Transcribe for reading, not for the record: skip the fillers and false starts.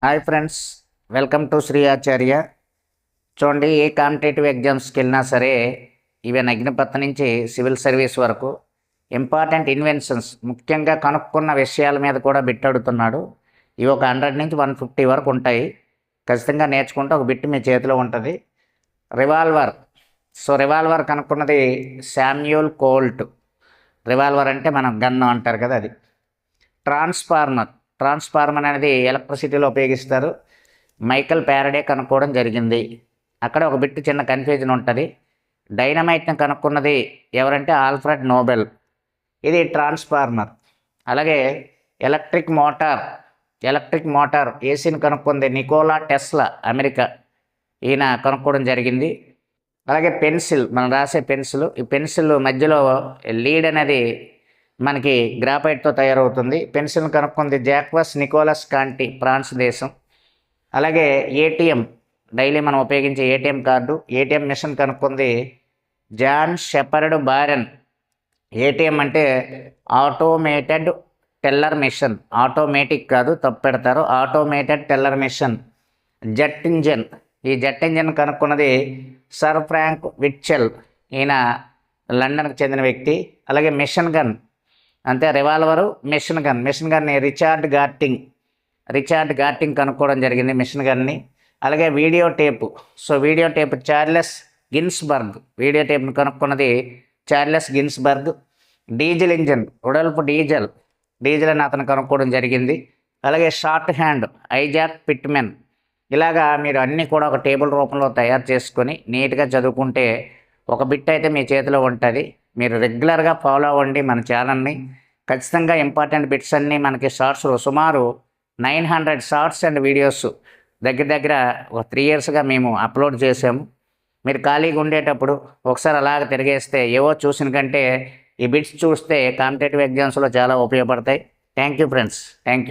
Hi friends, welcome to Shri Acharya. చూడండి, ఏ competitive ఎగ్జామ్స్కి వెళ్ళినా సరే ఈవెన్ అగ్నిపథ్ నుంచి సివిల్ సర్వీస్ వరకు ఇంపార్టెంట్ ఇన్వెన్షన్స్ ముఖ్యంగా కనుక్కున్న విషయాల మీద కూడా బిట్ అడుగుతున్నాడు. ఇవి ఒక 100 నుంచి 150 వరకు ఉంటాయి. ఖచ్చితంగా నేర్చుకుంటే ఒక బిట్ మీ చేతిలో ఉంటుంది. రివాల్వర్. రివాల్వర్ కనుక్కున్నది శామ్యూల్ కోల్ట్. రివాల్వర్ అంటే మనం గన్ అంటారు కదా, అది. ట్రాన్స్ఫార్మర్ అనేది ఎలక్ట్రిసిటీలో ఉపయోగిస్తారు. మైకల్ ప్యారడే కనుక్కోవడం జరిగింది. అక్కడ ఒక బిట్ చిన్న కన్ఫ్యూజన్ ఉంటుంది. డైనమైట్ని కనుక్కున్నది ఎవరంటే ఆల్ఫ్రెడ్ నోబెల్. ఇది ట్రాన్స్ఫార్మర్. అలాగే ఎలక్ట్రిక్ మోటార్ ఏసీని కనుక్కుంది నికోలా టెస్లా, అమెరికా. ఈయన కనుక్కోవడం జరిగింది. అలాగే పెన్సిల్, మనం రాసే పెన్సిల్, ఈ పెన్సిల్ మధ్యలో లీడ్ అనేది మనకి గ్రాఫైట్తో తయారవుతుంది. పెన్సిల్ని కనుక్కుంది జాక్వస్ నికోలస్ కాంటి, ఫ్రాన్స్ దేశం. అలాగే ఏటీఎం, డైలీ మనం ఉపయోగించే ఏటీఎం కార్డు, ఏటీఎం మిషన్ కనుక్కుంది జాన్ షెపర్డ్ బారెన్. ఏటీఎం అంటే ఆటోమేటెడ్ టెల్లర్ మిషన్, ఆటోమేటిక్ కాదు, తప్పు పెడతారు, automated teller machine. Jet engine, ఈ జెట్ ఇంజన్ కనుక్కున్నది సర్ ఫ్రాంక్ విట్చెల్, ఈయన లండన్కి చెందిన వ్యక్తి. అలాగే మిషన్ గన్, అంతే, రివాల్వరు, మిషన్ గన్ని రిచార్డ్ గార్టింగ్ కనుక్కోవడం జరిగింది మిషన్ గన్ని. అలాగే video tape, Charles Ginsburg, video టేప్ని కనుక్కున్నది Charles Ginsburg. Diesel engine, Rudolf Diesel అని అతను కనుక్కోవడం జరిగింది. అలాగే షార్ట్ హ్యాండ్, ఐజాక్ పిట్మెన్. ఇలాగా మీరు అన్నీ కూడా ఒక టేబుల్ రూపంలో తయారు చేసుకొని నీట్గా చదువుకుంటే ఒక బిట్ అయితే మీ చేతిలో ఉంటుంది. మీరు రెగ్యులర్గా ఫాలో అవ్వండి మన ఛానల్ని. ఖచ్చితంగా ఇంపార్టెంట్ బిట్స్ అన్నీ మనకి షార్ట్స్, సుమారు 900 షార్ట్స్ అండ్ వీడియోస్ దగ్గర ఒక 3 yearsగా మేము అప్లోడ్ చేసాము. మీరు ఖాళీగా ఉండేటప్పుడు ఒకసారి అలాగ తిరిగేస్తే ఏవో చూసిన కంటే ఈ బిట్స్ చూస్తే కాంపిటేటివ్ ఎగ్జామ్స్లో చాలా ఉపయోగపడతాయి. Thank you friends, thank you.